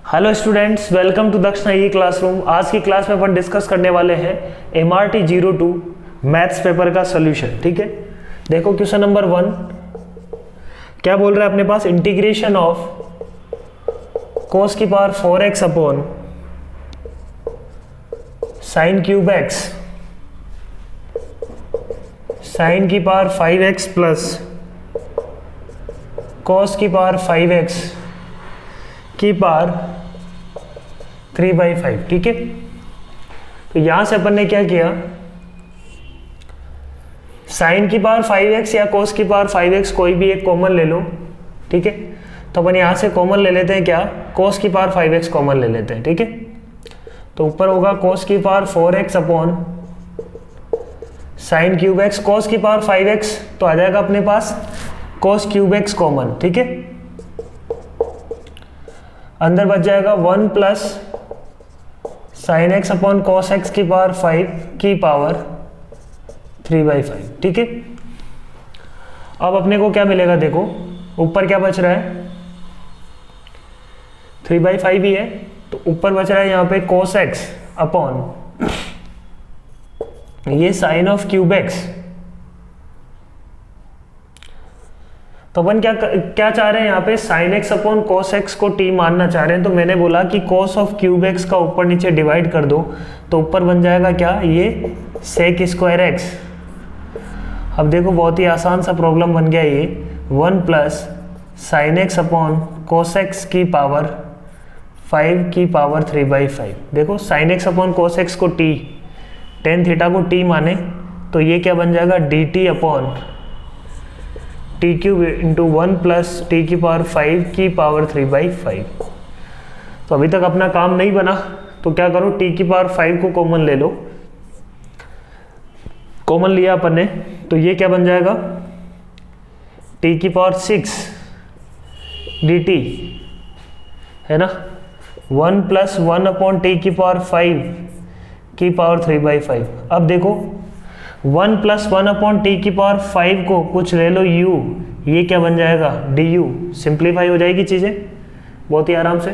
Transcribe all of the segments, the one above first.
Hello students, welcome to दक्षिणा ई classroom. आज की क्लास में अपन डिस्कस करने वाले हैं MRT 02 मैथ्स पेपर का सोल्यूशन। ठीक है, देखो क्वेश्चन नंबर 1 क्या बोल रहा है अपने पास। इंटीग्रेशन ऑफ cos की power 4x upon sine cube x sine की पावर 5x प्लस cos की पावर 5x की पावर 3/5। ठीक है, तो यहां से अपन ने क्या किया, साइन की पावर 5x या cos की पावर 5x कोई भी एक कॉमन ले लो। ठीक है, तो अपन यहां से कॉमन ले लेते हैं क्या, cos की पावर 5x कॉमन ले लेते हैं। ठीक है, तो ऊपर होगा cos की power 4x upon sine cube x। cos की पावर 5x तो आ जाएगा अपने पास cos क्यूब x कॉमन। ठीक है, अंदर बच जाएगा 1 plus sine x upon cos x की पावर 5 की पावर 3/5। ठीक है, अब अपने को क्या मिलेगा, देखो ऊपर क्या बच रहा है, 3/5 ही है, तो ऊपर बच रहा है यहाँ पे cos x अपॉन ये साइन ऑफ क्यूब एक्स। तो अपन क्या चाह रहे हैं यहाँ पे, sine x upon cos x को t मानना चाह रहे हैं। तो मैंने बोला कि cos ऑफ क्यूब एक्स का ऊपर नीचे डिवाइड कर दो, तो ऊपर बन जाएगा क्या, ये सेक स्क्वायर एक्स। अब देखो बहुत ही आसान सा प्रॉब्लम बन गया ये, 1 plus sine x upon cos x की पावर 5 की पावर 3/5। देखो sine x upon cos x को t, टेन थीटा को t माने, तो ये क्या बन जाएगा, dt upon T cube into 1 plus T की पावर 5 की पावर 3/5। तो अभी तक अपना काम नहीं बना, तो क्या करो, टी की पावर 5 को कॉमन ले लो। कॉमन लिया अपन ने, तो ये क्या बन जाएगा, टी की पावर 6 dt है ना, 1 प्लस 1 अपॉन टी की पावर 5 की पावर 3/5। अब देखो 1 प्लस 1 अपॉन टी की पावर 5 को कुछ ले लो u, ये क्या बन जाएगा, du। सिंप्लीफाई हो जाएगी चीजें बहुत ही आराम से।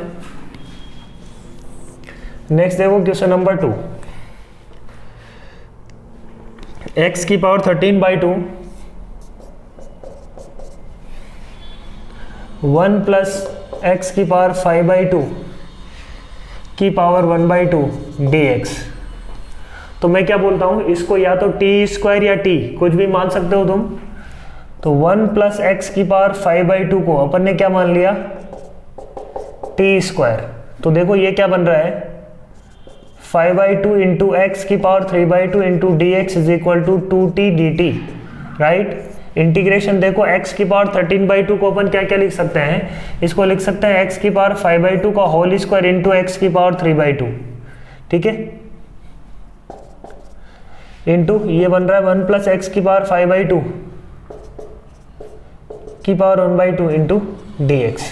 नेक्स्ट देखो क्वेश्चन नंबर 2, x की पावर 13/2 1 प्लस x की पावर 5/2 की पावर 1/2 dx। तो मैं क्या बोलता हूं, इसको या तो टी स्क्वायर या टी कुछ भी मान सकते हो तुम। तो 1 प्लस एक्स की पावर 5/2 को अपन ने क्या मान लिया, टी स्क्वायर। तो देखो ये क्या बन रहा है, 5/2 इंटू एक्स की power 3/2 into d x is equal to 2t dt। Right, integration देखो x की पावर 13/2 को अपन क्या क्या लिख सकते हैं, इसको लिख सकते हैं x की पावर 5/2 का होल स्क्वायर इंटू एक्स की पावर 3/2। ठीक है, इंटू ये बन रहा है 1 प्लस एक्स की पावर 5/2 की पावर 1/2 इंटू डी एक्स।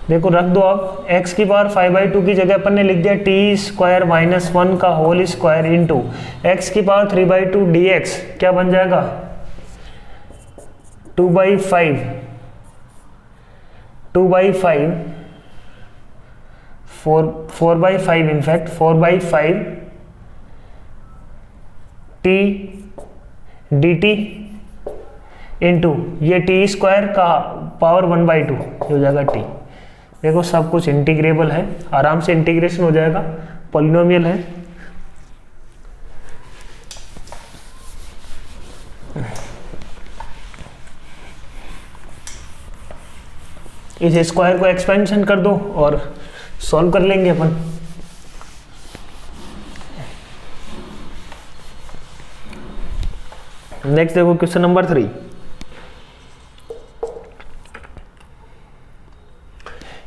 देखो रख दो, अब x की पावर 5/2 की जगह अपन ने लिख दिया टी स्क्वायर माइनस 1 का होल स्क्वायर इंटू एक्स की पावर 3/2 dx। क्या बन जाएगा, 2/5 4/5 इनफैक्ट 4/5 टी dt इंटू ये टी स्क्वायर का पावर 1/2 हो जाएगा टी। देखो सब कुछ इंटीग्रेबल है, आराम से इंटीग्रेशन हो जाएगा, पॉलिनोमियल है। इस स्क्वायर को एक्सपेंशन कर दो और सॉल्व कर लेंगे अपन। नेक्स्ट देखो question number 3,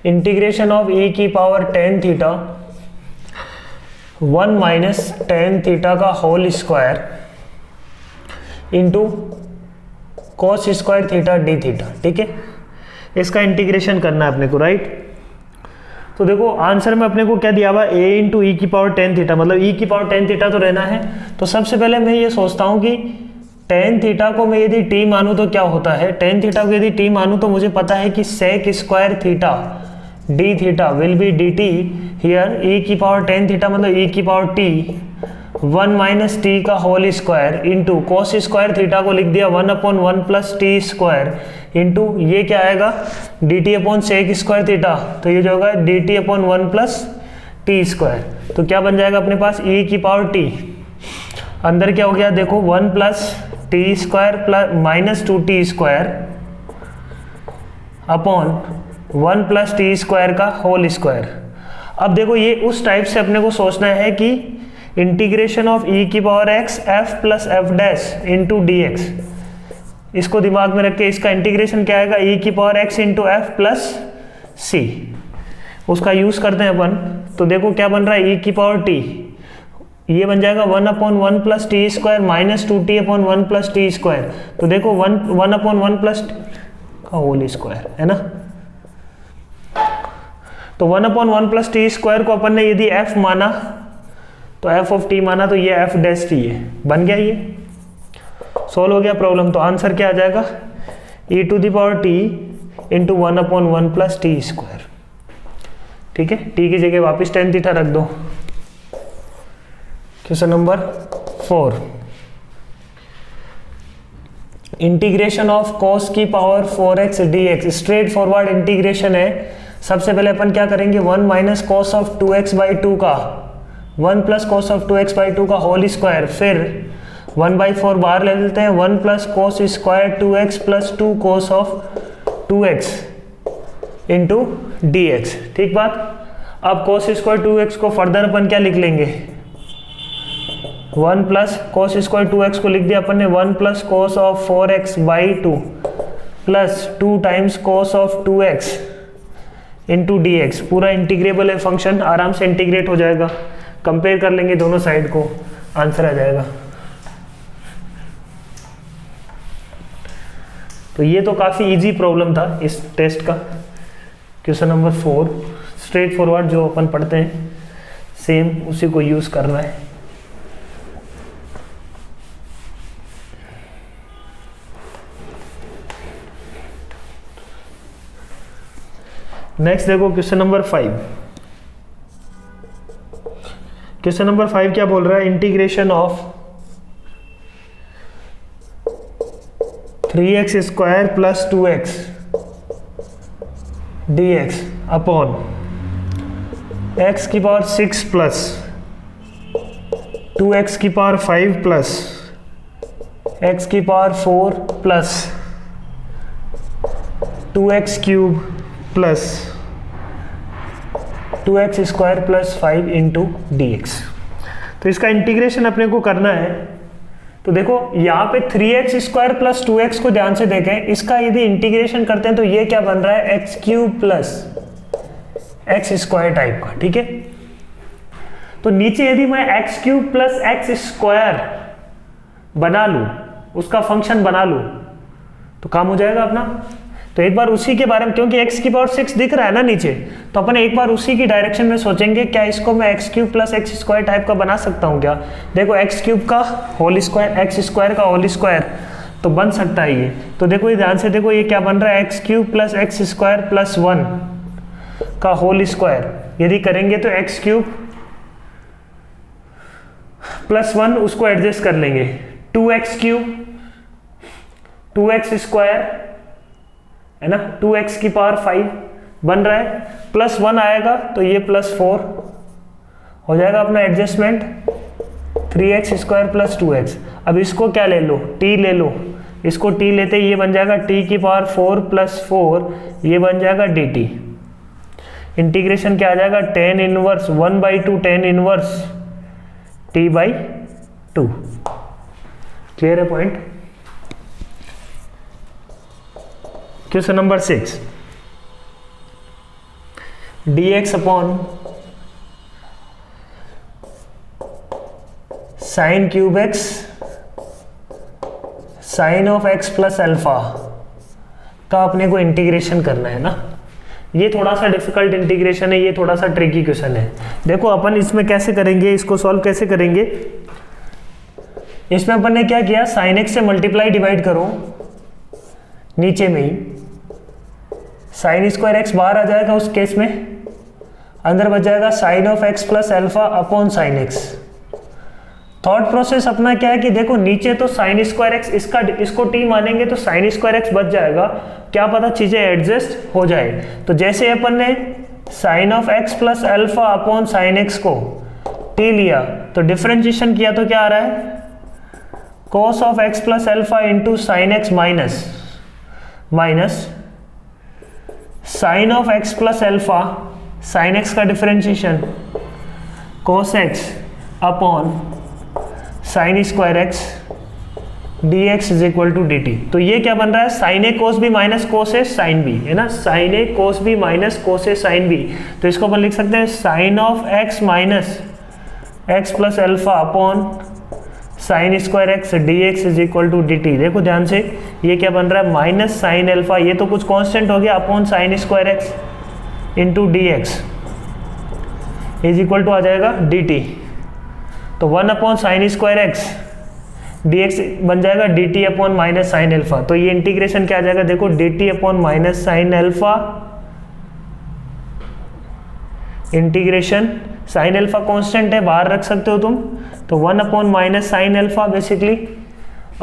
integration of e की power tan theta 1 minus tan theta का whole square into cos square theta d theta. ठीक है, इसका इंटीग्रेशन करना है अपने को। राइट, तो देखो आंसर में अपने को क्या दिया हुआ, a इंटू ई की पावर tan थीटा, मतलब e की पावर tan थीटा तो रहना है। तो सबसे पहले मैं ये सोचता हूँ कि tan थीटा को मैं यदि t मानूं तो क्या होता है, tan थीटा को यदि t मानूं तो मुझे पता है कि sec square theta d theta will be d t here e की पावर टेन थीटा मतलब ई की पावर टी 1 माइनस टी का whole square into cos square theta को लिख दिया 1/1 प्लस टी स्क्वायर इंटू ये क्या आएगा d t upon sec square theta, तो ये जो होगा d t upon 1 plus t square. तो क्या बन जाएगा अपने पास ई की पावर टी, अंदर क्या हो गया देखो 1 plus t square plus minus 2t square upon 1 plus t square का होल स्क्वायर। अब देखो ये उस टाइप से अपने को सोचना है कि इंटीग्रेशन ऑफ ई की power x F plus F dash into d x, इसको दिमाग में रख के इसका इंटीग्रेशन क्या आएगा ई की power x into f plus c, उसका यूज करते हैं अपन। तो देखो क्या बन रहा है ई की पावर टी, ये बन जाएगा 1/1 plus t square minus 2t upon 1 plus t square. तो देखो 1/1 प्लस का होल स्क्वायर है ना, तो 1/1 प्लस टी स्क्वायर को अपन ने यदि f माना तो f ऑफ t माना तो ये f डैश t है, बन गया ये सोल्व हो गया प्रॉब्लम। तो आंसर क्या आ जाएगा e to the power t into 1/1 plus t square. ठीक है, t की जगह वापस tan थीटा रख दो। Question number 4, integration of cos की power 4x dx, straight forward integration है। सबसे पहले अपन क्या करेंगे 1 minus cos of 2x by 2 का 1 plus cos of 2x by 2 का होल स्क्वायर, फिर 1/4 बाहर ले लेते हैं 1 plus cos square 2x plus 2 cos of 2x into d x. ठीक बात। अब कॉस स्क्वायर 2x को फर्दर अपन क्या लिख लेंगे 1 प्लस कॉस स्क्वायर 2x को लिख दिया अपन ने 1 plus cos of 4x by 2 plus 2 times cos of 2x into d x. पूरा इंटीग्रेबल है फंक्शन, आराम से इंटीग्रेट हो जाएगा। कंपेयर कर लेंगे दोनों साइड को, आंसर आ जाएगा। तो ये तो काफ़ी इजी प्रॉब्लम था इस टेस्ट का। क्वेश्चन नंबर 4 स्ट्रेट फॉरवर्ड जो अपन पढ़ते हैं सेम उसी को यूज़ करना है। नेक्स्ट देखो क्वेश्चन नंबर 5। क्वेश्चन नंबर 5 क्या बोल रहा है, integration of 3x square plus 2x dx upon x की पावर 6 प्लस 2x की पावर 5 प्लस x की power 4 plus 2x cube plus 2x square plus 5 into d x. तो इसका इंटीग्रेशन अपने को करना है। तो देखो यहाँ पे 3x स्क्वायर प्लस 2x को ध्यान से देखें, इसका यदि इंटीग्रेशन करते हैं तो ये क्या बन रहा है x cube plus x square type का। ठीक है, तो नीचे यदि मैं x cube plus x square बना लूँ, उसका फंक्शन बना लूँ तो काम हो जाएगा अपना। तो एक बार उसी के बारे में, क्योंकि x की पावर 6 दिख रहा है ना नीचे, तो अपन एक बार उसी की डायरेक्शन में सोचेंगे क्या इसको मैं x cube plus x square type का बना सकता हूँ क्या। देखो x क्यूब का होल स्क्वायर x स्क्वायर का होल स्क्वायर तो बन सकता है ये। तो देखो ये ध्यान से देखो ये क्या बन रहा है x cube plus x square plus 1 का होल स्क्वायर। यदि करेंगे तो x क्यूब प्लस 1 उसको एडजस्ट कर लेंगे 2x क्यूब 2x स्क्वायर है ना, 2x की पावर 5 बन रहा है, प्लस 1 आएगा तो ये प्लस 4 हो जाएगा अपना adjustment 3x square plus 2x। अब इसको क्या ले लो t ले लो, इसको t लेते ये बन जाएगा t की पावर 4 प्लस 4, ये बन जाएगा dt। इंटीग्रेशन क्या आ जाएगा tan inverse 1/2 tan inverse t/2। Clear है point. Question number 6, dx upon sine cube x sine of x plus alpha का अपने को इंटीग्रेशन करना है ना। ये थोड़ा सा डिफिकल्ट इंटीग्रेशन है, ये थोड़ा सा ट्रिकी क्वेश्चन है। देखो अपन इसमें कैसे करेंगे, इसको सॉल्व कैसे करेंगे। इसमें अपन ने क्या किया, साइन x से मल्टीप्लाई डिवाइड करो नीचे में ही, साइन स्क्वायर एक्स बाहर आ जाएगा उस केस में, अंदर बच जाएगा sine of x plus alpha upon sine x. Thought process अपना क्या है कि देखो नीचे तो साइन स्क्वायर एक्स इसको टी मानेंगे तो साइन स्क्वायर एक्स बच जाएगा, क्या पता चीजें एडजस्ट हो जाए। तो जैसे अपन ने sine of x plus alpha upon sine x को टी लिया तो डिफरेंशिएशन किया तो क्या आ रहा है, cos of x plus alpha into sine x minus sine of x plus alpha sine x का differentiation cos x upon sine square x d x is equal to d t. तो ये क्या बन रहा है, sine a cos b minus cos a sine b, है ना, sine a cos b minus cos a sine b. तो इसको अपन लिख सकते हैं sine of x minus x plus alpha upon sine square x d x is equal to d t. देखो ध्यान से, ये क्या बन रहा है, माइनस साइन अल्फा, ये तो कुछ कांस्टेंट हो गया, upon sine square x into d x is equal to आ जाएगा डी टी। तो 1 upon sine square x d x बन जाएगा d t upon minus sine alpha. तो ये इंटीग्रेशन क्या आ जाएगा, देखो d t upon minus sine alpha integration, sine alpha constant है बाहर रख सकते हो तुम, तो 1 upon minus sine alpha basically,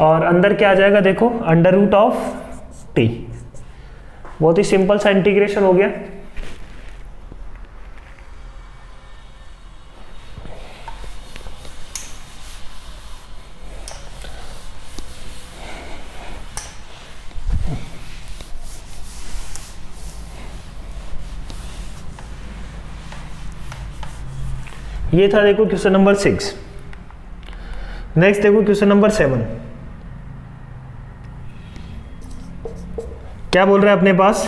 और अंदर क्या आ जाएगा देखो अंडर रूट ऑफ टी। बहुत ही सिंपल सा इंटीग्रेशन हो गया। ये था देखो क्वेश्चन नंबर 6। नेक्स्ट देखो क्वेश्चन नंबर 7। क्या बोल रहा है अपने पास,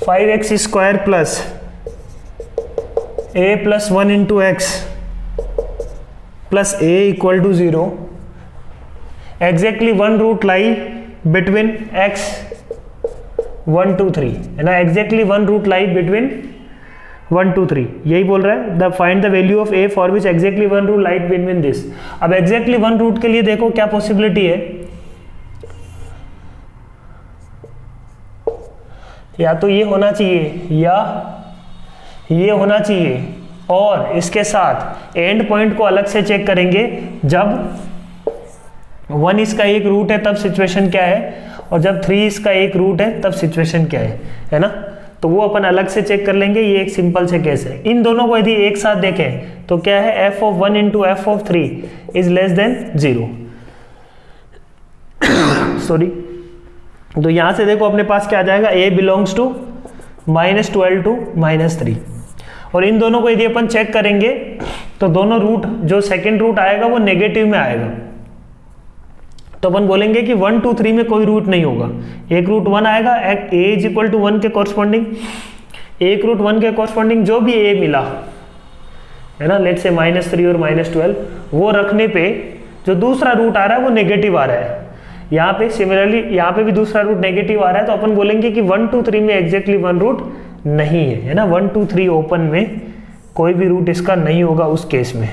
5x square plus a plus 1 into x plus a equal to 0, exactly one root lie between x 1 2 3, है ना, exactly one root lie between 1 2 3, यही बोल रहा है। The find the value of a for which exactly one root light between this. अब exactly one root के लिए देखो क्या पॉसिबिलिटी है, या तो ये होना चाहिए या ये होना चाहिए, और इसके साथ एंड पॉइंट को अलग से चेक करेंगे, जब 1 इसका एक रूट है तब सिचुएशन क्या है, और जब 3 इसका एक रूट है तब सिचुएशन क्या है ना, तो वो अपन अलग से चेक कर लेंगे। ये एक सिंपल से केस है। इन दोनों को यदि एक साथ देखें तो क्या है, f of 1 into F of 3 is less than 0। Sorry, तो यहां से देखो अपने पास क्या आ जाएगा, a बिलोंग्स टू -12 टू -3, और इन दोनों को यदि अपन चेक करेंगे तो दोनों रूट, जो सेकेंड रूट आएगा वो नेगेटिव में आएगा, तो अपन बोलेंगे कि 1 2 3 में कोई रूट नहीं होगा, एक रूट 1 आएगा, a इज इक्वल टू 1 के कॉरस्पॉन्डिंग, एक रूट 1 के कॉरस्पॉन्डिंग जो भी a मिला, है ना, लेट से -3 और -12, वो रखने पे जो दूसरा रूट आ रहा है वो नेगेटिव आ रहा है। यहाँ पे सिमिलरली यहाँ पे भी दूसरा रूट नेगेटिव आ रहा है, तो अपन बोलेंगे कि 1 2 3 में एग्जैक्टली वन रूट नहीं है ना, 1 2 3 ओपन में कोई भी रूट इसका नहीं होगा उस केस में,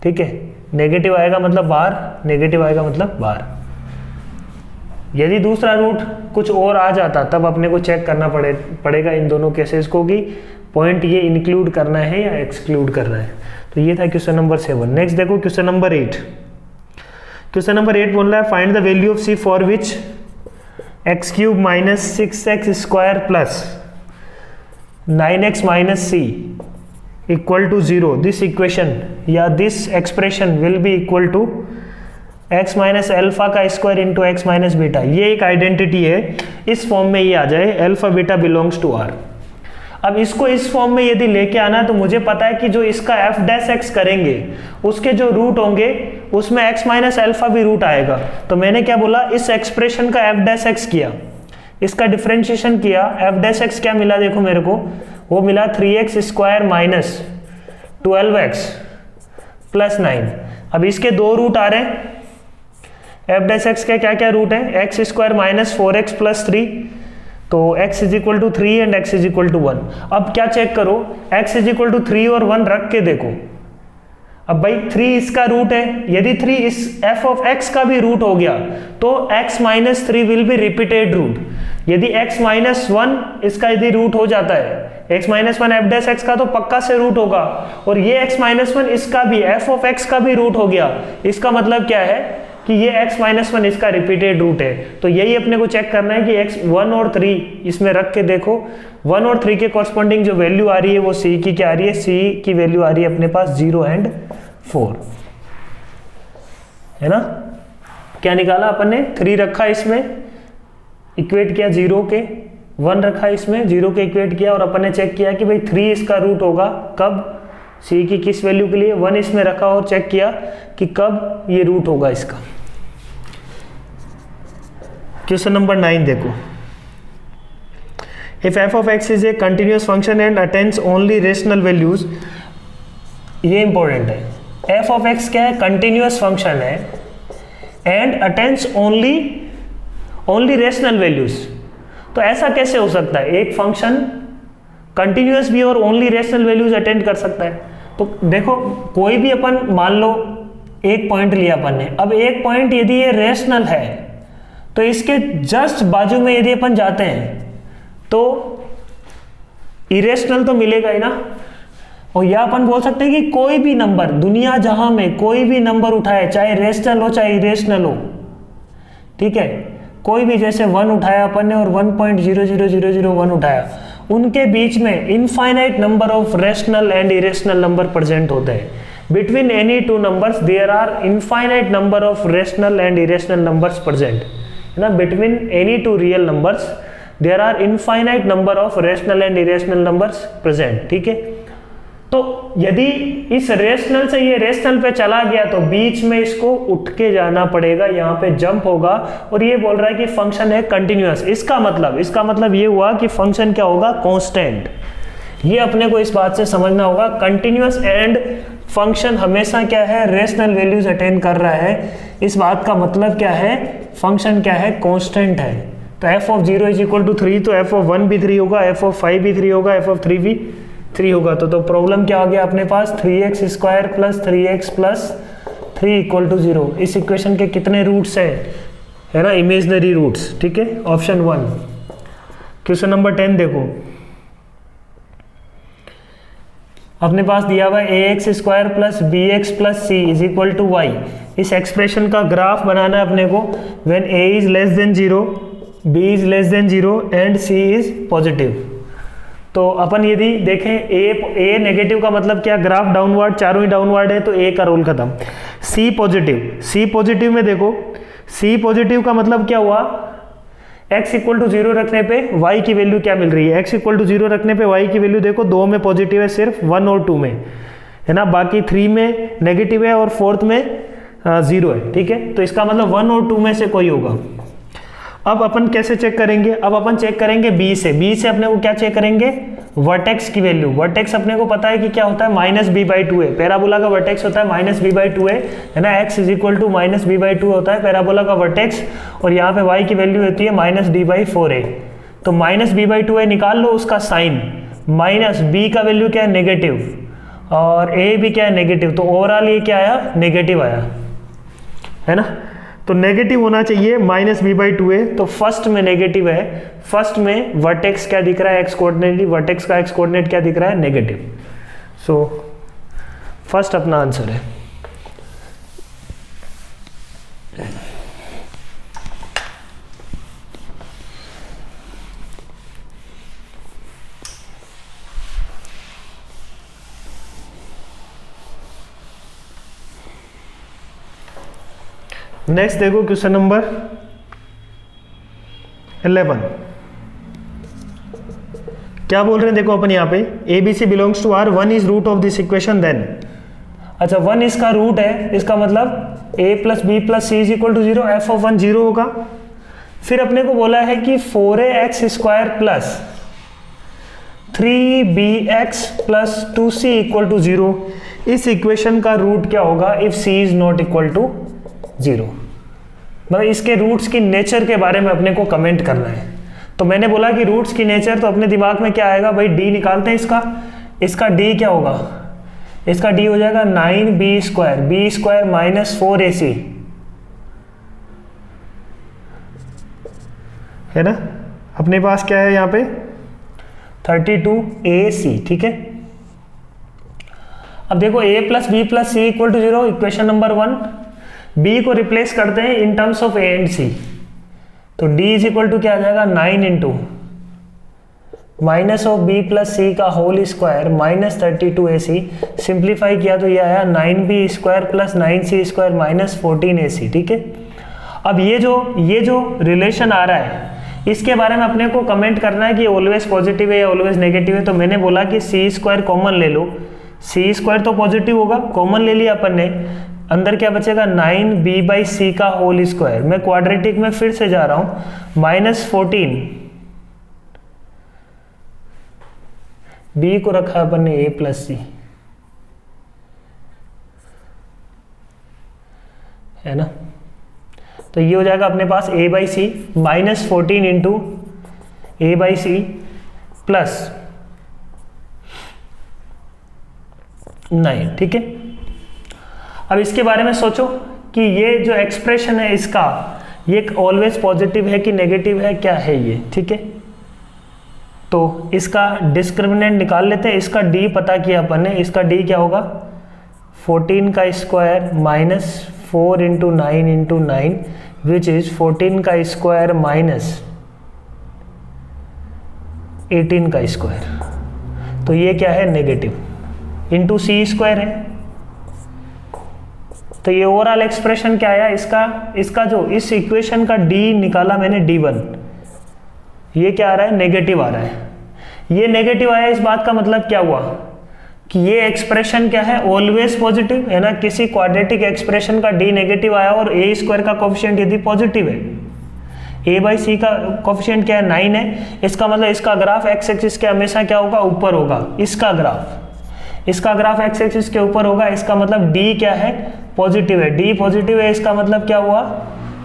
ठीक है। नेगेटिव आएगा मतलब बाहर, नेगेटिव आएगा मतलब बाहर। यदि दूसरा रूट कुछ और आ जाता तब अपने को चेक करना पड़ेगा इन दोनों केसेस को कि पॉइंट ये इंक्लूड करना है या एक्सक्लूड करना है। तो ये था क्वेश्चन नंबर 7। नेक्स्ट देखो क्वेश्चन नंबर 8। क्वेश्चन नंबर 8 बोल रहा है find the value of c for which x cube minus 6x square plus 9x minus c equal to 0। This equation या this expression will be equal to x minus alpha का square into x minus beta. ये एक identity है, इस form में ये आ जाए, alpha beta belongs to r। अब इसको इस फॉर्म में यदि लेके आना है तो मुझे पता है कि जो इसका f डैश x करेंगे उसके जो रूट होंगे उसमें x माइनस एल्फा भी रूट आएगा। तो मैंने क्या बोला, इस एक्सप्रेशन का f डैश x किया, इसका डिफरेंशिएशन किया, f डैश x क्या मिला देखो मेरे को, वो मिला 3x square minus 12x plus 9। अब इसके दो रूट आ रहे हैं, f डैश x के क्या क्या रूट है, x square minus 4x plus 3, तो x is equal to 3 and x is equal to 1। अब क्या चेक करो, x इज इक्वल टू 3 और 1 रख के देखो, अब भाई 3 इसका रूट है, यदि 3 इस f ऑफ x का भी रूट हो गया तो x minus 3 will be repeated root. यदि x माइनस 1 इसका यदि रूट हो जाता है, x minus 1 f dash x का तो पक्का से रूट होगा, और ये x माइनस 1 इसका भी f ऑफ x का भी रूट हो गया, इसका मतलब क्या है कि ये x माइनस 1 इसका रिपीटेड रूट है। तो यही अपने को चेक करना है कि x 1 और 3 इसमें रख के देखो, 1 और 3 के कॉरस्पॉन्डिंग जो वैल्यू आ रही है वो c की क्या आ रही है, c की वैल्यू आ रही है अपने पास 0 एंड 4, है ना। क्या निकाला अपन ने, 3 रखा इसमें, इक्वेट किया 0 के, 1 रखा इसमें, 0 के इक्वेट किया, और अपन ने चेक किया कि भाई 3 इसका रूट होगा कब, c की किस वैल्यू के लिए, 1 इसमें रखा और चेक किया कि कब ये रूट होगा इसका। क्वेश्चन नंबर 9 देखो, if f of x is a continuous function and attains only rational values, ये इंपॉर्टेंट है, f of x क्या है, कंटिन्यूअस फंक्शन है, and attains only rational values. तो ऐसा कैसे हो सकता है, एक फंक्शन कंटिन्यूअस भी और ओनली रेशनल वैल्यूज अटेंड कर सकता है। तो देखो कोई भी अपन मान लो एक पॉइंट लिया अपन ने, अब एक पॉइंट यदि ये रेशनल है तो इसके जस्ट बाजू में यदि अपन जाते हैं तो इरेशनल तो मिलेगा ही ना। और या अपन बोल सकते हैं कि कोई भी नंबर दुनिया जहां में कोई भी नंबर उठाए, चाहे रेशनल हो चाहे इरेशनल हो, ठीक है, कोई भी, जैसे 1 उठाया अपन ने और 1.00001 उठाया, उनके बीच में infinite number of rational and irrational number present होते हैं। Between any two numbers there are infinite number of rational and irrational numbers present, है ना। Between any two real numbers there are infinite number of rational and irrational numbers present, ठीक है। तो यदि इस rational से ये रेशनल पे चला गया तो बीच में इसको उठ के जाना पड़ेगा, यहाँ पे जंप होगा, और ये बोल रहा है कि फंक्शन है कंटिन्यूअस। इसका मतलब ये हुआ कि फंक्शन क्या होगा, कांस्टेंट। ये अपने को इस बात से समझना होगा, कंटिन्यूअस एंड फंक्शन हमेशा क्या है, रेशनल वैल्यूज अटेन कर रहा है। इस बात का मतलब क्या है, फंक्शन क्या है, कांस्टेंट है। तो f of 0 is equal to 3, तो f of 1 भी 3 होगा, f of 5 भी 3 होगा, f of 3 भी 3 होगा। तो प्रॉब्लम क्या आ गया अपने पास, 3x square plus 3x plus 3 equal to 0। इस इक्वेशन के कितने रूट्स हैं, है ना, इमेजनरी रूट्स, ठीक है, ऑप्शन 1। क्वेश्चन नंबर 10 देखो, अपने पास दिया हुआ ax square plus bx plus c is equal to y। इस एक्सप्रेशन का ग्राफ बनाना है अपने को when a is less than 0, b is less than 0 and c is positive. तो अपन यदि देखें a नेगेटिव का मतलब क्या, ग्राफ डाउनवर्ड, चारों ही डाउनवर्ड है तो a का रोल खत्म। c पॉजिटिव में देखो, c पॉजिटिव का मतलब क्या हुआ, x इक्वल टू 0 रखने पे y की वैल्यू क्या मिल रही है, x इक्वल टू 0 रखने पे y की वैल्यू देखो 2 में पॉजिटिव है, सिर्फ 1 और 2 में, है ना, बाकी 3 में नेगेटिव है और 4th में 0 है, ठीक है। तो इसका मतलब 1 और 2 में से कोई होगा। अब अपन कैसे चेक करेंगे, अब अपन चेक करेंगे b से अपने को क्या चेक करेंगे, वर्टेक्स की वैल्यू। वर्टेक्स अपने को पता है कि क्या होता है, -b/2 है, पैराबोला का वर्टेक्स होता है -b/2 है ना, x is equal to -b/2 होता है पैराबोला का वर्टेक्स, और यहाँ पे y की वैल्यू होती है -d/4 है। तो -b/2 है, निकाल लो उसका साइन, माइनस b का वैल्यू क्या है, नेगेटिव, और a भी क्या है, नेगेटिव। तो ओवरऑल ये क्या आया, नेगेटिव आया, है ना। तो नेगेटिव होना चाहिए, -b/2 है, तो फर्स्ट में नेगेटिव है, फर्स्ट में वर्टेक्स क्या दिख रहा है, एक्स कोऑर्डिनेट, वर्टेक्स का एक्स कोऑर्डिनेट क्या दिख रहा है, नेगेटिव। सो फर्स्ट अपना आंसर है। नेक्स्ट देखो क्वेश्चन नंबर 11, क्या बोल रहे हैं देखो अपन यहाँ पे, ABC belongs to R, 1 is root of this equation, then अच्छा 1 इसका रूट है, इसका मतलब a plus b plus c is equal to 0, f of 1 0 होगा। फिर अपने को बोला है कि 4ax square plus 3bx plus 2c equal to 0, इस इक्वेशन का रूट क्या होगा if c is not equal to 0। मतलब इसके रूट्स की नेचर के बारे में अपने को कमेंट करना है। तो मैंने बोला कि रूट्स की नेचर, तो अपने दिमाग में क्या आएगा भाई, d निकालते हैं इसका d क्या होगा, इसका डी हो जाएगा 9b² b² माइनस 4ac, है ना। अपने पास क्या है यहाँ पे 32ac, ठीक है। अब देखो a plus b plus c equal to 0, equation number 1। b को रिप्लेस करते हैं in terms of a and c, तो d इज इक्वल टू क्या आ जाएगा 9 into minus of b plus c का whole square minus 32ac, simplify किया तो ये आया 9b² plus 9c² minus 14ac, ठीक है। अब ये जो रिलेशन आ रहा है इसके बारे में अपने को कमेंट करना है कि ऑलवेज पॉजिटिव है या ऑलवेज नेगेटिव है। तो मैंने बोला कि c² कॉमन ले लो, c² तो पॉजिटिव होगा, कॉमन ले लिया अपन ने, अंदर क्या बचेगा 9b/c का होल स्क्वायर। मैं क्वाड्रेटिक में फिर से जा रहा हूं, माइनस 14, b को रखा अपन ने a प्लस सी, है ना। तो ये हो जाएगा अपने पास a/c minus 14 into a/c plus 9, ठीक है। अब इसके बारे में सोचो कि ये जो एक्सप्रेशन है इसका, ये ऑलवेज पॉजिटिव है कि नेगेटिव है, क्या है ये, ठीक है। तो इसका डिस्क्रिमिनेंट निकाल लेते हैं। इसका d पता किया अपन ने, इसका d क्या होगा 14 का square minus 4 into 9 into 9 which is 14 का स्क्वायर माइनस 18 का स्क्वायर। तो ये क्या है नेगेटिव इंटू c² है। तो ये ओवरऑल एक्सप्रेशन क्या आया इसका जो इस इक्वेशन का d निकाला मैंने d1, ये क्या आ रहा है नेगेटिव आ रहा है। ये नेगेटिव आया, इस बात का मतलब क्या हुआ कि ये एक्सप्रेशन क्या है ऑलवेज पॉजिटिव है ना। किसी क्वाड्रेटिक एक्सप्रेशन का d नेगेटिव आया और a² का कोफिशिएंट यदि पॉजिटिव है, a/c का कोफिशिएंट क्या है 9 है, इसका मतलब इसका ग्राफ x एक्सिस के हमेशा क्या होगा ऊपर होगा। इसका ग्राफ x एक्सिस के ऊपर होगा, इसका मतलब d क्या है पॉजिटिव है, d पॉजिटिव है, इसका मतलब क्या हुआ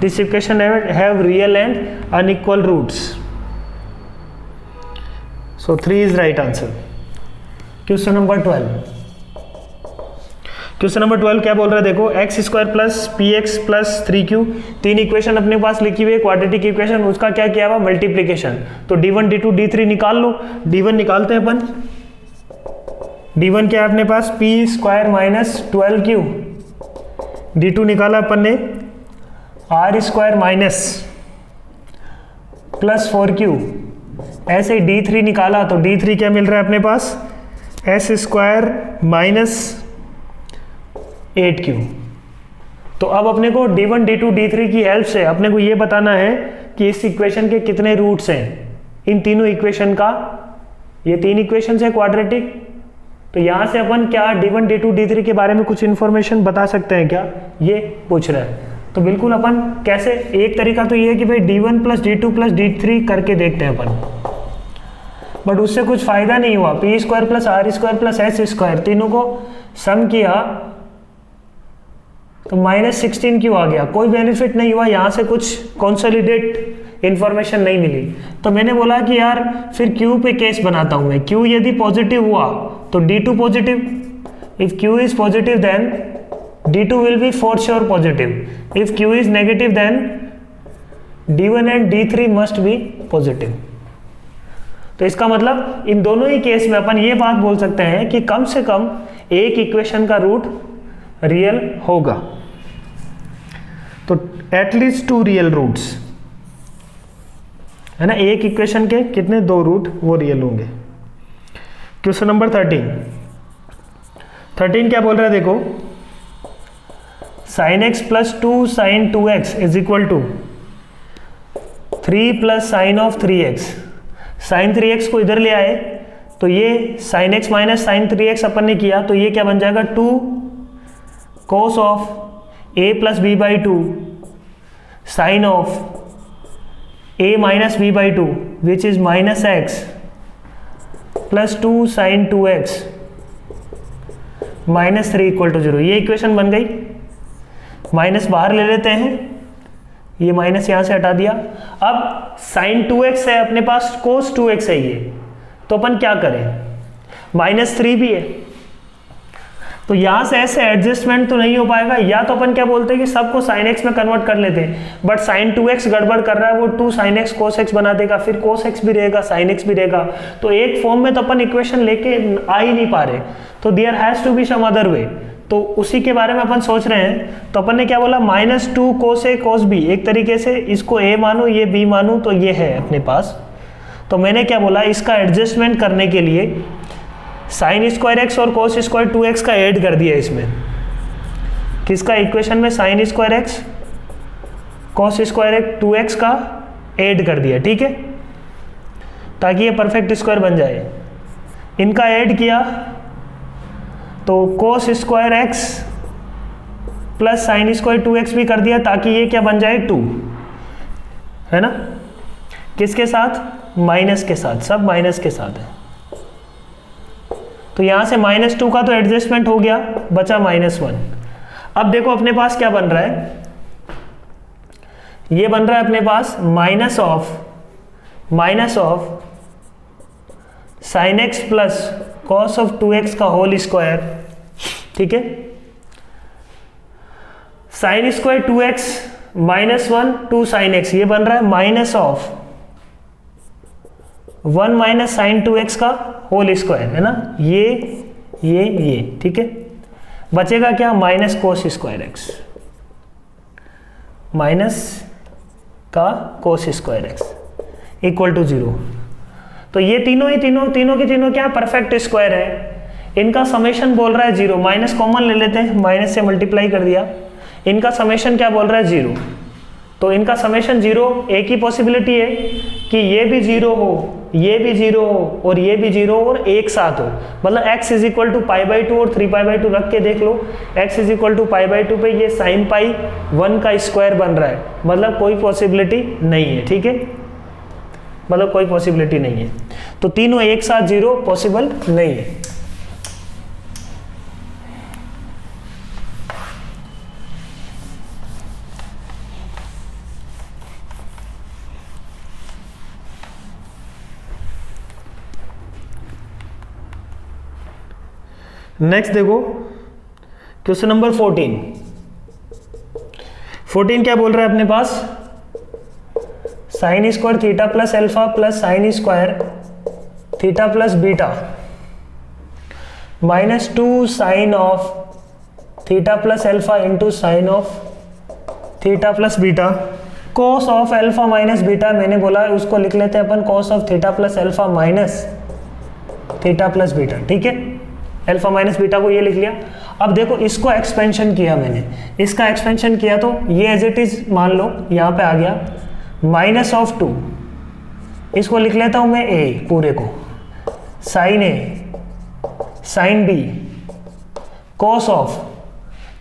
this equation have real and unequal roots. So 3 is right answer. Question number 12 क्या बोल रहा है देखो, x² plus px plus 3q, 3 equation अपने पास लिखी हुई है क्वाड्रेटिक इक्वेशन, उसका क्या किया हुआ मल्टीप्लीकेशन। तो d1 d2 d3 निकाल लो। d1 निकालते हैं अपन, d1 क्या है अपने पास p² माइनस 12q, d2 निकाला अपन ने r² माइनस प्लस 4q, ऐसे ही d3 निकाला तो d3 क्या मिल रहा है अपने पास s² माइनस 8q। तो अब अपने को d1 d2 d3 की हेल्प से अपने को ये बताना है कि इस इक्वेशन के कितने रूट्स हैं इन तीनों इक्वेशन का। ये 3 इक्वेशन है क्वाड्रेटिक, तो यहां से अपन क्या d1 d2 d3 के बारे में कुछ इंफॉर्मेशन बता सकते हैं क्या, ये पूछ रहा है। तो बिल्कुल अपन कैसे, एक तरीका तो ये है कि भाई d1 plus d2 plus d3 करके देखते हैं अपन, बट उससे कुछ फायदा नहीं हुआ। p² plus r² plus s², तीनों को सम किया तो माइनस 16 क्यों आ गया, कोई बेनिफिट नहीं हुआ, यहाँ से कुछ कंसोलिडेट इंफॉर्मेशन नहीं मिली। तो मैंने बोला कि यार फिर q पे केस बनाता हूँ मैं, q यदि पॉजिटिव हुआ तो d2 positive, if q is positive then d2 will be for sure positive, if q is negative then d1 and d3 must be positive. तो इसका मतलब इन दोनों ही केस में अपन ये बात बोल सकते हैं कि कम से कम एक इक्वेशन का रूट रियल होगा। तो एटलीस्ट 2 रियल रूट्स, है ना, एक इक्वेशन के कितने 2 रूट वो रियल होंगे। क्वेश्चन नंबर 13 क्या बोल रहा है देखो, sin x plus 2 sin 2x is equal to 3 plus sine of 3x। sin 3x को इधर ले आए तो ये sin x minus sine 3x अपन ने किया, तो ये क्या बन जाएगा 2 cos of a plus b/2 sine of a minus b/2 which is minus x plus 2 sin 2x minus 3 equal to 0। ये इक्वेशन बन गई। माइनस बाहर ले लेते हैं, ये माइनस यहां से हटा दिया। अब sin 2x है अपने पास, cos 2x है ये, तो अपन क्या करें, -3 भी है, तो यहाँ से ऐसे एडजस्टमेंट तो नहीं हो पाएगा, या तो अपन क्या बोलते हैं कि सबको sin x में कन्वर्ट कर लेते हैं, बट sin 2x गड़बड़ कर रहा है, वो 2 sin x cos x बना देगा, फिर cos x भी रहेगा sin x भी रहेगा, तो एक फॉर्म में तो अपन इक्वेशन लेके आ ही नहीं पा रहे, तो there has to be some other way. तो उसी के बारे में अपन सोच रहे हैं। तो अपन ने क्या बोला, -2 cos a cos b, एक तरीके से इसको a मानो ये b मानो, तो ये है अपने पास। तो मैंने क्या बोला, इसका एडजस्टमेंट करने के लिए sin स्क्वायर एक्स और cos स्क्वायर 2x का ऐड कर दिया इसमें, किसका इक्वेशन में sin square x cos square 2x का ऐड कर दिया, ठीक है, ताकि ये परफेक्ट स्क्वायर बन जाए। इनका ऐड किया तो cos square x plus sin square 2x भी कर दिया, ताकि ये क्या बन जाए 2, है ना, किसके साथ, माइनस के साथ, सब माइनस के साथ है। तो यहां से -2 का तो एडजस्टमेंट हो गया, बचा -1। अब देखो अपने पास क्या बन रहा है, ये बन रहा है अपने पास minus of sin x plus cos of 2x का होल स्क्वायर, ठीक है, sin square 2x -1 2 sin x, ये बन रहा है minus of 1 minus sign 2x का होल स्क्वायर, है ना, ये ठीक है, बचेगा क्या, minus cos square x, minus का cos square x equal to 0। तो ये तीनों की तीनों क्या परफेक्ट स्क्वायर है, इनका समेशन बोल रहा है 0, माइनस कॉमन ले लेते हैं, माइनस से मल्टीप्लाई कर दिया, इनका समेशन क्या बोल रहा है 0, तो इनका समेशन 0, एक ही पॉसिबिलिटी है कि ये भी 0 हो, ये भी 0 हो और ये भी 0 और एक साथ हो, मतलब x इज इक्वल टू π/2 और 3π/2 रख के देख लो, x इज इक्वल टू π/2 पे ये sin पाई 1 का स्क्वायर बन रहा है, मतलब कोई पॉसिबिलिटी नहीं है, ठीक है, मतलब कोई पॉसिबिलिटी नहीं है। तो तीनों एक साथ 0 पॉसिबल नहीं है। नेक्स्ट देखो क्वेश्चन नंबर 14 क्या बोल रहा है अपने पास, sine square theta plus alpha plus sine square theta plus beta -2 sine of theta plus alpha into sine of theta plus beta, cos of alpha minus beta, मैंने बोला उसको लिख लेते हैं अपन cos of theta plus alpha minus theta plus beta, ठीक है, alpha minus beta को ये लिख लिया। अब देखो इसको एक्सपेंशन किया मैंने, इसका एक्सपेंशन किया तो ये एज इट इज मान लो यहाँ पे आ गया -2, इसको लिख लेता हूँ मैं a पूरे को, sine a sine b cos of,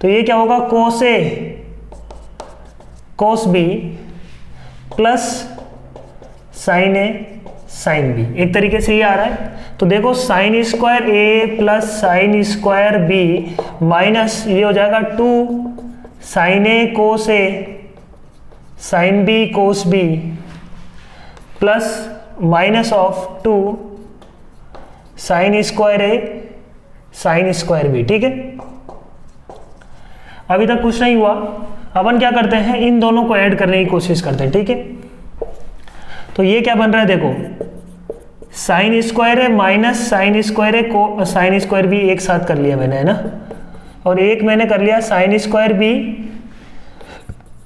तो ये क्या होगा cos a cos b plus sine a sine b, एक तरीके से ये आ रहा है। तो देखो sine square a plus sine square b minus ये हो जाएगा 2 sine a cos a sine b cos b plus minus of 2 sine square a sine square b, ठीक है। अभी तक कुछ नहीं हुआ, अपन क्या करते हैं, इन दोनों को ऐड करने की कोशिश करते हैं, ठीक है। तो ये क्या बन रहा है देखो, साइन स्क्वायर है माइनस साइन स्क्वायर है को साइन स्क्वायर भी एक साथ कर लिया मैंने, है ना, और एक मैंने कर लिया sine square B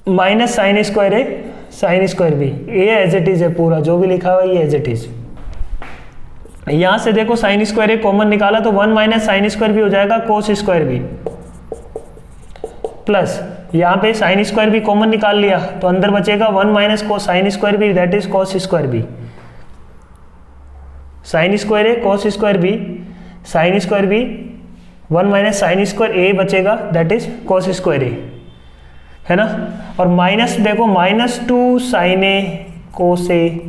minus sine square है साइन स्क्वायर बी, ये एज इट इज है पूरा जो भी लिखा हुआ ये एज इट इज। यहां से देखो साइन स्क्वायर कॉमन निकाला तो 1 माइनस साइन स्क्वायर भी हो जाएगा कोस स्क्वायर बी, प्लस यहाँ पे साइन स्क्वायर भी कॉमन निकाल लिया तो अंदर बचेगा 1 minus cos sine square b that is cos square b, sine square a cos square b sine square b 1 minus sine square a बचेगा that is cos square a, है ना। और माइनस देखो -2 sine a cos a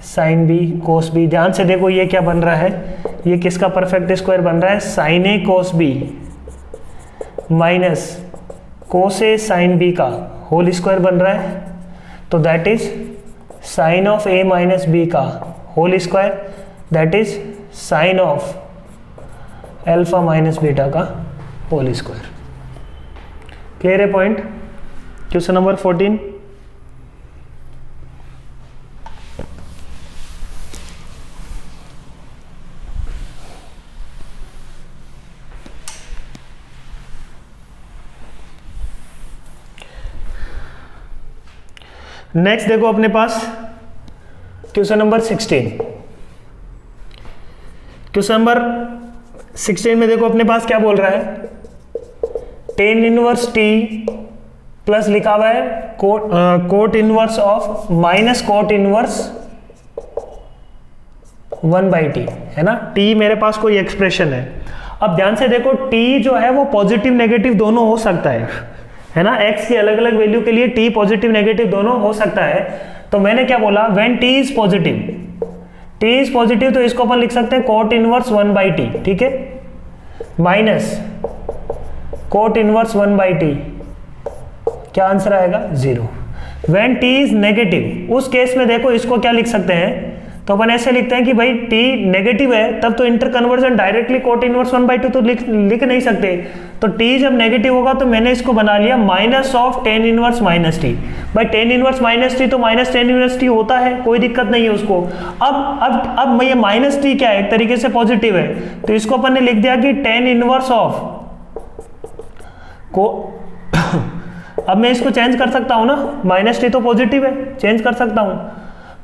sine b cos b, ध्यान से देखो ये क्या बन रहा है, ये किसका परफेक्ट स्क्वायर बन रहा है, sine a cos b minus cos a sine b का होल स्क्वायर बन रहा है, तो that is sine of a minus b का whole square that is sine of alpha minus beta का होल स्क्वायर। क्लियर है पॉइंट? Question number 14। नेक्स्ट देखो अपने पास क्वेश्चन नंबर 16। क्वेश्चन नंबर 16 में देखो अपने पास क्या बोल रहा है, टेन इनवर्स टी प्लस लिखा हुआ है cot inverse of minus cot inverse 1/t, है ना। टी मेरे पास कोई एक्सप्रेशन है। अब ध्यान से देखो, टी जो है वो पॉजिटिव नेगेटिव दोनों हो सकता है ना। एक्स की अलग अलग वैल्यू के लिए टी पॉजिटिव नेगेटिव दोनों हो सकता है। तो मैंने क्या बोला, when T is positive, T is positive तो इसको अपन लिख सकते हैं कोट इनवर्स 1/t, ठीक है, माइनस कोट इनवर्स 1/t, क्या आंसर आएगा 0। व्हेन टी इज नेगेटिव, उस केस में देखो इसको क्या लिख सकते हैं, तो अपन ऐसे लिखते हैं कि भाई टी नेगेटिव है तब तो inter conversion directly cot inverse 1/2 तो लिख नहीं सकते। तो टी जब नेगेटिव होगा तो मैंने इसको बना लिया minus of tan inverse minus T. भाई टेन इनवर्स माइनस टी तो माइनस टेन इनवर्स टी होता है, कोई दिक्कत नहीं है उसको। अब ये माइनस टी क्या है, एक तरीके से पॉजिटिव है, तो इसको अपन ने लिख दिया कि टेन इनवर्स ऑफ को अब मैं इसको चेंज कर सकता हूं ना, माइनस टी तो पॉजिटिव है, चेंज कर सकता हूं।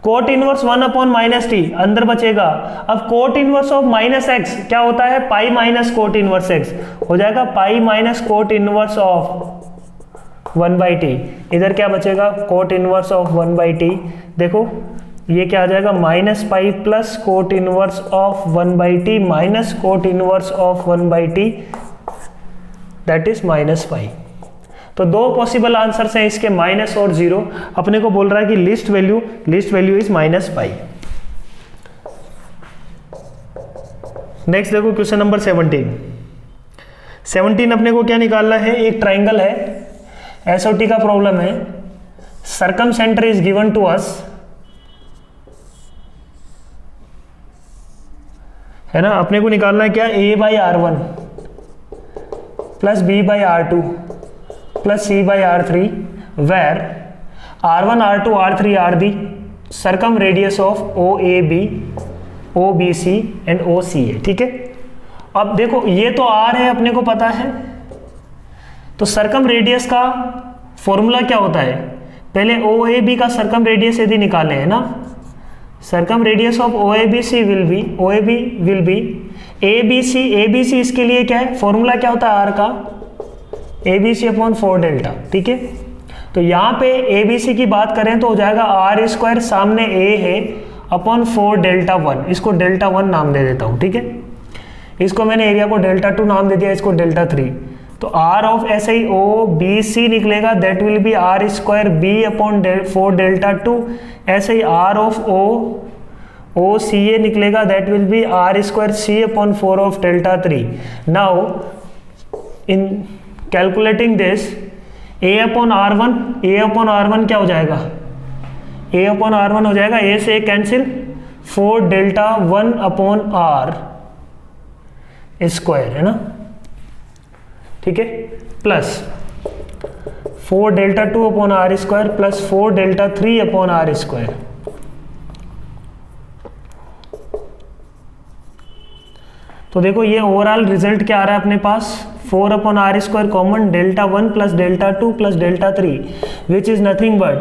कोट इनवर्स 1/-टी अंदर बचेगा। अब cot inverse of minus x क्या होता है, pi minus cot inverse x हो जाएगा, pi minus cot inverse of 1/t। इधर क्या बचेगा, कोट इनवर्स ऑफ 1/t। देखो ये क्या आ जाएगा, minus pi plus cot inverse of 1/t minus cot inverse of 1/t, that is minus pi. तो दो पॉसिबल आंसर्स हैं इसके, माइनस और 0। अपने को बोल रहा है कि least value is minus pi. Next देखो क्वेश्चन नंबर 17 अपने को क्या निकालना है, एक ट्राइंगल है, एसओटी का प्रॉब्लम है, circumcentre is given to us, है ना। अपने को निकालना है क्या, a/r1 प्लस b/r2 plus c/r3 where r1 r2 r3 are the circumradius of OAB OBC and OCA, ठीक है। अब देखो ये तो r है, अपने को पता है, तो सर्कम रेडियस का फॉर्मूला क्या होता है, पहले OAB का सर्कम रेडियस यदि निकाले, है ना, circum radius of OABC will be ABC इसके लिए क्या है, फॉर्मूला क्या होता है r का, ABC/4 डेल्टा, ठीक है। तो यहाँ पे ABC की बात करें तो हो जाएगा r², सामने a है, अपॉन 4 डेल्टा 1, इसको डेल्टा 1 नाम दे देता हूँ, ठीक है। इसको मैंने एरिया को डेल्टा 2 नाम दे दिया, इसको डेल्टा 3। तो r ऑफ ऐसे ही OBC निकलेगा, that will B r² b/4 delta 2। ऐसे ही r ऑफ OCA निकलेगा, that will B r² c/4 of delta 3। Now in calculating this, a/r1 क्या हो जाएगा, a/r1 हो जाएगा, a से कैंसिल, 4 डेल्टा 1/r², है ना, ठीक है, plus 4 delta 2/r² plus 4 delta 3/r²। तो देखो ये ओवरऑल रिजल्ट क्या आ रहा है अपने पास, 4/r² common, delta 1 plus delta 2 plus delta 3 which is nothing but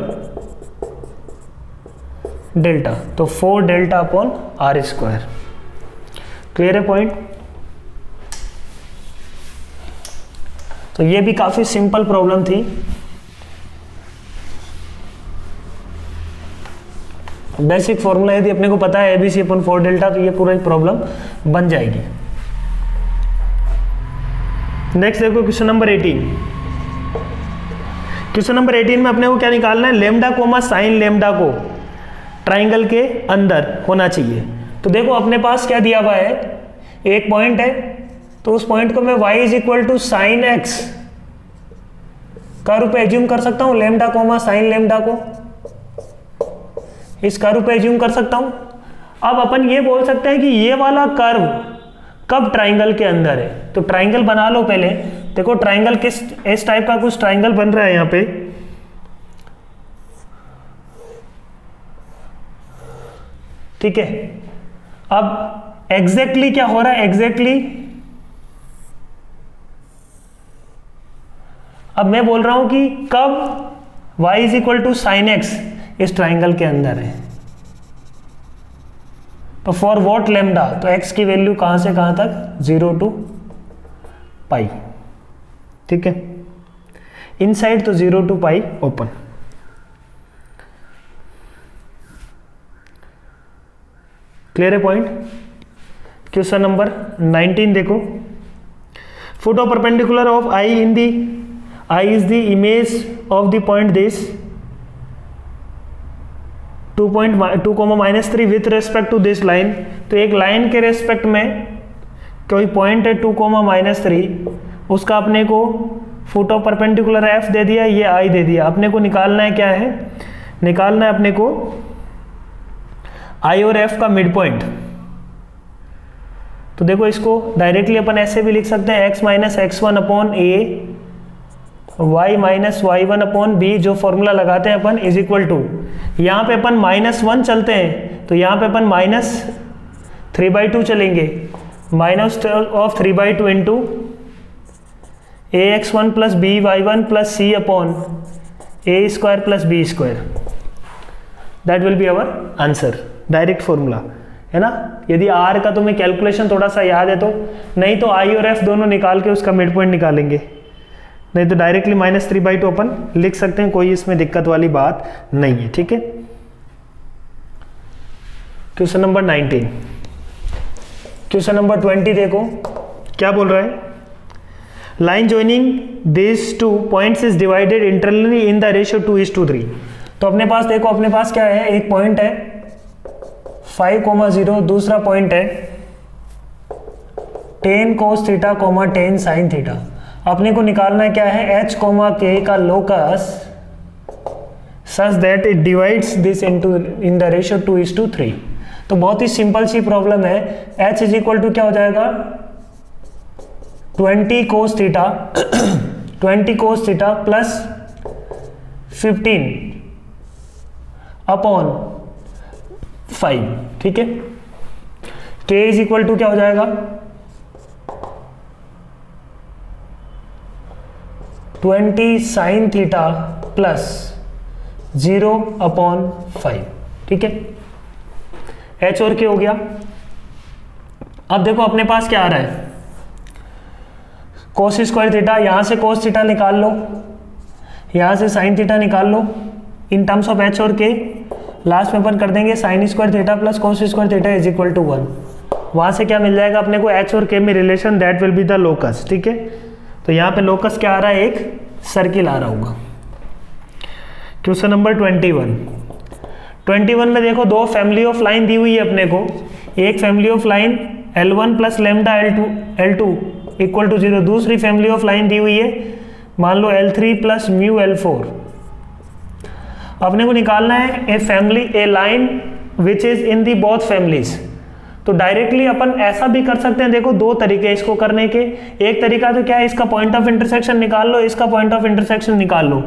delta, तो 4 डेल्टा/r²। क्लियर है पॉइंट? तो ये भी काफी सिंपल प्रॉब्लम थी। बेसिक फॉर्मूला यदि अपने को पता है ABC/4 डेल्टा, तो ये पूरा प्रॉब्लम बन जाएगी। नेक्स्ट देखो क्वेश्चन नंबर 18। क्वेश्चन नंबर 18 में अपने को क्या निकालना है, लेमडा कोमा साइन लेमडा को ट्राइंगल के अंदर होना चाहिए। तो देखो अपने पास क्या दिया हुआ है, एक पॉइंट है, तो उस पॉइंट को मैं y = sin x का रूप एज्यूम कर सकता हूं, लेमडा कोमा साइन लेमडा को इस का रूप एज्यूम कर सकता हूं। अब अपन ये बोल सकते हैं कि ये वाला कर्व कब ट्राइंगल के अंदर है, तो ट्राइंगल बना लो पहले, देखो ट्राइंगल किस इस टाइप का कुछ ट्राइंगल बन रहा है यहाँ पे, ठीक है। अब एग्जैक्टली क्या हो रहा है, एग्जैक्टली अब मैं बोल रहा हूं कि कब y is equal to sine x इस ट्राइंगल के अंदर है, तो फॉर वॉट लेमडा, तो x की वैल्यू कहां से कहां तक, 0 टू पाई, ठीक है। इनसाइड तो 0 टू पाई ओपन। क्लियर है पॉइंट। क्वेश्चन नंबर 19 देखो, photo perpendicular of i in the I is the image of the point this 2 -3 with respect to this line। तो एक लाइन के रेस्पेक्ट में कोई पॉइंट है 2 -3, उसका अपने को फोटो परपेंडिकुलर f दे दिया, ये i दे दिया। अपने को निकालना है क्या है, निकालना है अपने को i और f का मिड पॉइंट। तो देखो इसको डायरेक्टली अपन ऐसे भी लिख सकते हैं, x minus x1 upon a y minus y1 upon b, जो फॉर्मूला लगाते हैं अपन, इज इक्वल टू, यहाँ पे अपन -1 चलते हैं तो यहाँ पे अपन -3/2 चलेंगे, minus of 3/2 into ax1 plus by1 plus c upon a square plus b square. That will be our answer, direct formula है ना। यदि r का तुम्हें कैलकुलेशन थोड़ा सा याद है तो, नहीं तो i और f दोनों निकाल के उसका मिड पॉइंट निकालेंगे, नहीं तो डायरेक्टली -3/2 अपन लिख सकते हैं, कोई इसमें दिक्कत वाली बात नहीं है, ठीक है। Question number 19। क्वेश्चन नंबर 20 देखो क्या बोल रहा है, line joining this two points is divided internally in the ratio 2:3। तो अपने पास देखो, अपने पास क्या है, एक पॉइंट है 5,0, दूसरा पॉइंट है tan cos theta, tan sin theta. अपने को निकालना है क्या है, h, k का locus such that it divides this into in the ratio 2:3। तो बहुत ही सिंपल सी प्रॉब्लम है। h इज इक्वल टू क्या हो जाएगा, 20 cos theta 20 cos theta plus 15 upon 5, ठीक है। k इज इक्वल टू क्या हो जाएगा, 20 साइन थीटा प्लस 0 अपॉन 5, ठीक है। h और k हो गया। अब देखो अपने पास क्या आ रहा है, cos स्क्वायर थीटा, यहां से cos थीटा निकाल लो, यहां से साइन थीटा निकाल लो, इन टर्म्स ऑफ h और k। लास्ट में अपन कर देंगे sine square theta plus cos square theta is equal to 1। वहां से क्या मिल जाएगा अपने को, h और k में relation, that will be the locus, ठीक है। तो यहाँ पे लोकस क्या आ रहा है, एक सर्किल आ रहा होगा। क्वेश्चन नंबर 21 में देखो दो फैमिली ऑफ लाइन दी हुई है अपने को। एक family of line L1 plus lambda L2 equal to 0, दूसरी फैमिली ऑफ लाइन दी हुई है मान लो L3 प्लस म्यू L4। अपने को निकालना है a line which is in the both families. तो डायरेक्टली अपन ऐसा भी कर सकते हैं, देखो दो तरीके इसको करने के। एक तरीका तो क्या है, इसका पॉइंट ऑफ इंटरसेक्शन निकाल लो, इसका पॉइंट ऑफ इंटरसेक्शन निकाल लो।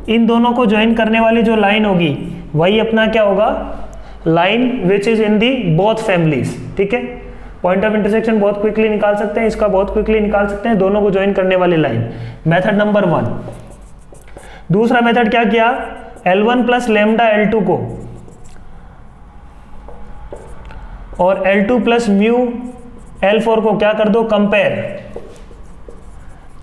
इन दोनों को ज्वाइन करने वाली जो लाइन होगी वही अपना क्या होगा, line which is in the both families, ठीक है। पॉइंट ऑफ इंटरसेक्शन बहुत क्विकली निकाल सकते हैं, इसका बहुत क्विकली निकाल सकते हैं, दोनों को ज्वाइन करने वाली लाइन। Method number 1। दूसरा मेथड क्या किया, L1 प्लस लेमडा L2 को और L2 प्लस म्यू L4 को क्या कर दो, कंपेयर।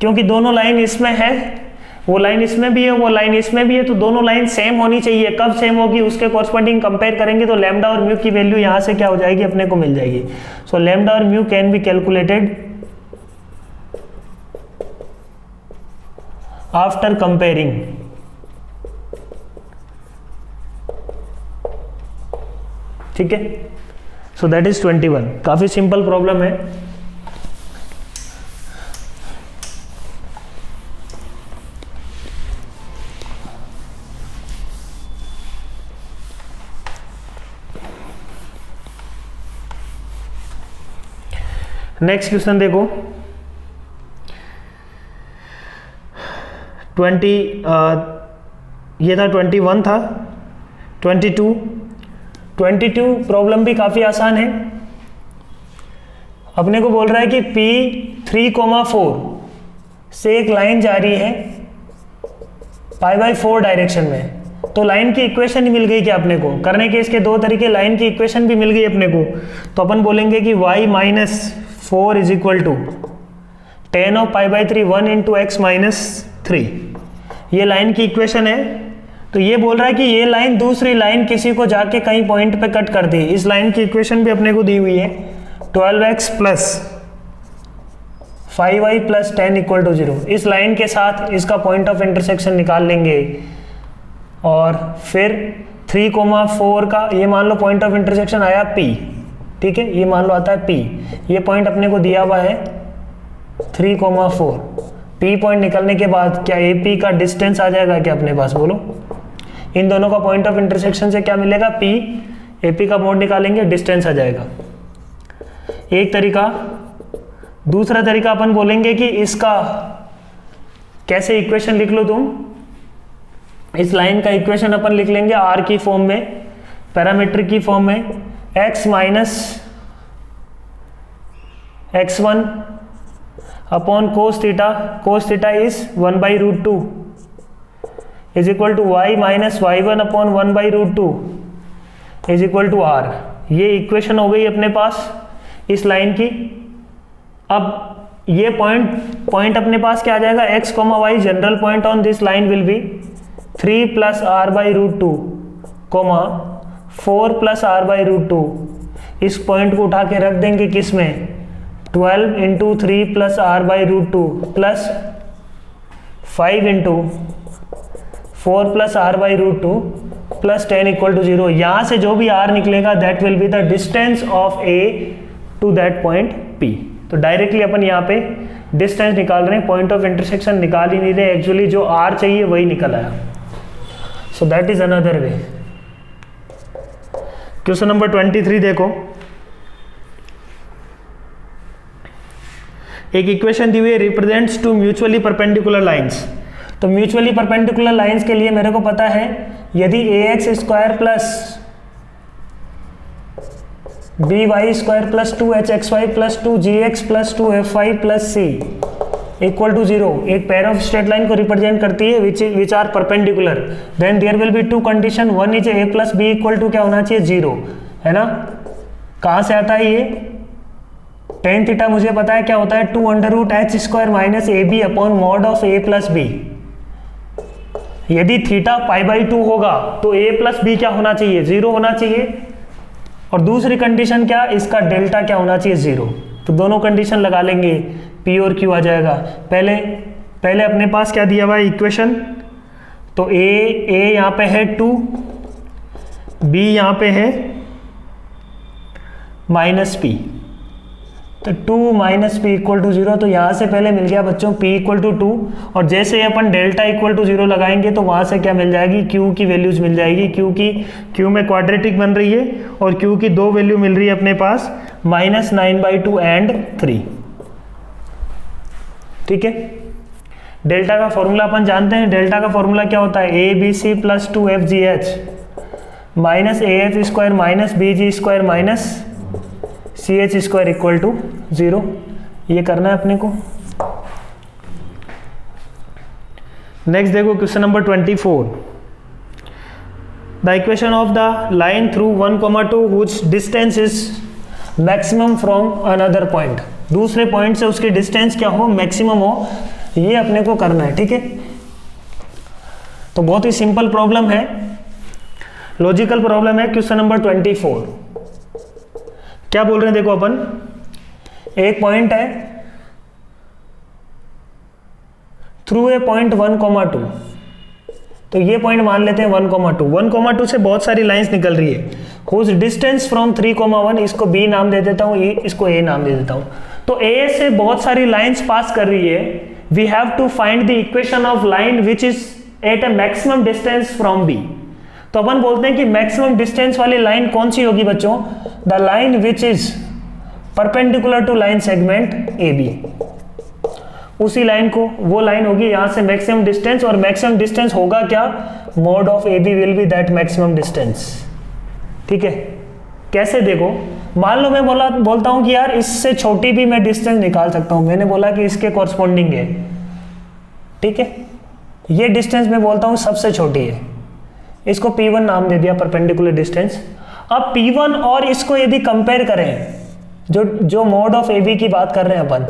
क्योंकि दोनों लाइन इसमें है, वो लाइन इसमें भी है, वो लाइन इसमें भी है, तो दोनों लाइन सेम होनी चाहिए। कब सेम होगी, उसके कॉरस्पॉन्डिंग कंपेयर करेंगे तो लेमडा और म्यू की वैल्यू यहां से क्या हो जाएगी, अपने को मिल जाएगी। सो लेमडा और mu can be calculated after comparing. ठीक है, सो दैट इज 21। काफी सिंपल प्रॉब्लम है। नेक्स्ट क्वेश्चन देखो, ये था 21 था 22 प्रॉब्लम भी काफ़ी आसान है। अपने को बोल रहा है कि P3,4 से एक लाइन जा रही है π/4 डायरेक्शन में। तो लाइन की इक्वेशन मिल गई क्या अपने को? करने के इसके दो तरीके, लाइन की इक्वेशन भी मिल गई अपने को। तो अपन बोलेंगे कि y - 4 = tan of π/3 1 × x - 3। ये लाइन की इक्वेशन है। तो ये बोल रहा है कि ये लाइन दूसरी लाइन किसी को जाके कहीं पॉइंट पे कट कर दी। इस लाइन की इक्वेशन भी अपने को दी हुई है 12x + 5y + 10 = 0। इस लाइन के साथ इसका पॉइंट ऑफ इंटरसेक्शन निकाल लेंगे और फिर 3,4 का ये मान लो पॉइंट ऑफ इंटरसेक्शन आया P, ठीक है, ये मान लो आता है P। ये पॉइंट अपने को दिया हुआ है 3,4। P पॉइंट निकलने के बाद क्या AP का डिस्टेंस आ जाएगा क्या अपने पास? बोलो, इन दोनों का पॉइंट ऑफ इंटरसेक्शन से क्या मिलेगा? P, AP का मोड निकालेंगे, डिस्टेंस आ जाएगा। एक तरीका। दूसरा तरीका अपन बोलेंगे कि इसका कैसे इक्वेशन लिख लो तुम। इस लाइन का इक्वेशन अपन लिख लेंगे R की फॉर्म में, पैरामीट्रिक की फॉर्म में, x - x1 upon cos θ is 1/√2 is equal to y - y1 upon 1/√2 is equal to R। ये इक्वेशन हो गई अपने पास इस लाइन की। अब ये पॉइंट अपने पास क्या आ जाएगा? x, y general point on this line will be 3 + r/√2, 4 + r/√2। इस पॉइंट को उठा के रख देंगे किस में? 12 × 3 + r/√2 प्लस 5 × 4 + r/√2 प्लस 10 = 0। यहाँ से जो भी r निकलेगा that will be the distance of A to that point P। तो डायरेक्टली अपन यहाँ पे डिस्टेंस निकाल रहे हैं, पॉइंट ऑफ इंटरसेक्शन निकाल ही नहीं रहे। एक्चुअली जो r चाहिए वही निकल आया। So that is another way. Question number 23 देखो। एक इक्वेशन दी हुई है, represents two mutually perpendicular lines. तो म्यूचुअली परपेंडिकुलर लाइंस के लिए मेरे को पता है, यदि ax² + by² + 2hxy + 2gx + 2fy + c = 0 एक पेयर ऑफ स्ट्रेट लाइन को रिप्रेजेंट करती है which are perpendicular. Then there will be two condition, one is a + b = क्या होना चाहिए? 0, है ना। कहाँ से आता है ये? tan θ मुझे पता है क्या होता है? 2√h² - ab upon mod of a + b। यदि थीटा π/2 होगा तो a + b क्या होना चाहिए? 0 होना चाहिए। और दूसरी कंडीशन क्या? इसका डेल्टा क्या होना चाहिए? 0। तो दोनों कंडीशन लगा लेंगे, P और Q आ जाएगा। पहले अपने पास क्या दिया हुआ है इक्वेशन? तो a यहाँ पे है 2, b यहाँ पे है -p। तो 2 - p = 0। तो यहाँ से पहले मिल गया बच्चों p = 2, और जैसे अपन डेल्टा = 0 लगाएंगे तो वहाँ से क्या मिल जाएगी? q की वैल्यूज मिल जाएगी। q में क्वाड्रेटिक बन रही है और q की दो वैल्यू मिल रही है अपने पास, -9/2 एंड 3। ठीक है। डेल्टा का फॉर्मूला अपन जानते हैं। डेल्टा का फॉर्मूला क्या होता है? abc + 2fgh -af² -bg² -ch² = 0। ये करना है अपने को। नेक्स्ट देखो question number 24। The equation of the line through 1,2 which distance is maximum from another point. दूसरे पॉइंट से उसकी डिस्टेंस क्या हो? मैक्सिमम हो। ये अपने को करना है, ठीक है। तो बहुत ही सिंपल प्रॉब्लम है, लॉजिकल प्रॉब्लम है। क्वेश्चन नंबर 24 क्या बोल रहे हैं? देखो अपन, एक पॉइंट है थ्रू ए पॉइंट 1,2। तो ये पॉइंट मान लेते हैं 1,2। 1,2 से बहुत सारी लाइंस निकल रही है। हुज डिस्टेंस फ्रॉम 3,1, इसको b नाम दे देता हूँ, इसको a नाम दे देता हूँ। तो a से बहुत सारी लाइंस पास कर रही है। We have to find the equation of line which is at a maximum distance from b। तो अपन बोलते हैं कि मैक्सिमम डिस्टेंस वाली लाइन कौन सी होगी बच्चों? The line which is perpendicular to line segment AB। उसी लाइन को, वो लाइन होगी यहाँ से मैक्सिमम डिस्टेंस, और मैक्सिमम डिस्टेंस होगा क्या, mod of A B will be that maximum distance. ठीक है, कैसे देखो, मान लो मैं बोलता हूँ कि यार इससे छोटी भी मैं डिस्टेंस निकाल सकता हूँ, मैंने बोला कि इसके कॉरस्पॉन्डिंग है। ठीक है, ये डिस्टेंस मैं बोलता हूँ सबसे छोटी है, इसको P1 नाम दे दिया, परपेंडिकुलर डिस्टेंस। अब P1 और इसको यदि कंपेयर करें, जो मॉड ऑफ ए बी की बात कर रहे हैं अपन,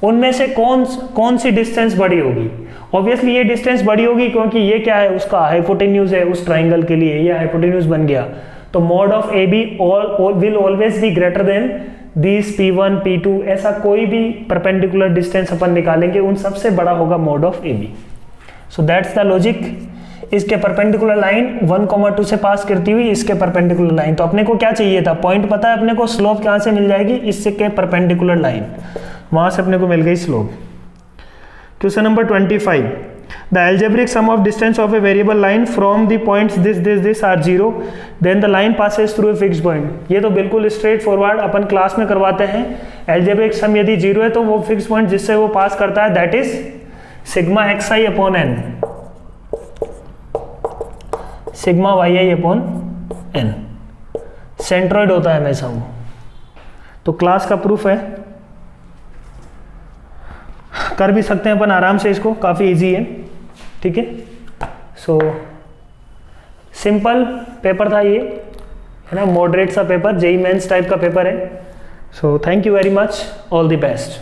उनमें से कौन सी डिस्टेंस बड़ी होगी। ऑब्वियसली ये डिस्टेंस बड़ी होगी, क्योंकि ये क्या है, उसका हाइपोटेन्यूज है उस ट्राइंगल के लिए, ये हाइपोटेन्यूज बन गया। तो mod of A B will always be greater than this P1 P2, ऐसा कोई भी परपेंडिकुलर डिस्टेंस अपन निकालेंगे उन सबसे बड़ा होगा mod of A B. So that's the logic. इसके परपेंडिकुलर लाइन 1,2 से पास करती हुई इसके परपेंडिकुलर लाइन, तो अपने को क्या चाहिए था, पॉइंट पता है अपने को, स्लोप कहाँ से मिल जाएगी, इससे के परपेंडिकुलर लाइन, वहां से अपने को मिल गई slope. Question number 25, the algebraic sum of distance of a variable line from the points this are 0 then the line passes through a fixed point. ये तो बिल्कुल स्ट्रेट फॉरवर्ड अपन क्लास में करवाते हैं। एल्जेब्रिक सम यदि 0 है तो वो फिक्स्ड पॉइंट जिससे वो पास करता है that is sigma xi upon n, sigma yi upon n, centroid होता है हमेशा वो। तो क्लास का प्रूफ है, कर भी सकते हैं अपन आराम से, इसको काफ़ी इजी है। ठीक है, सो सिंपल पेपर था ये, है ना, मॉडरेट सा पेपर, जेईई मेंस टाइप का पेपर है। So thank you very much, all the best.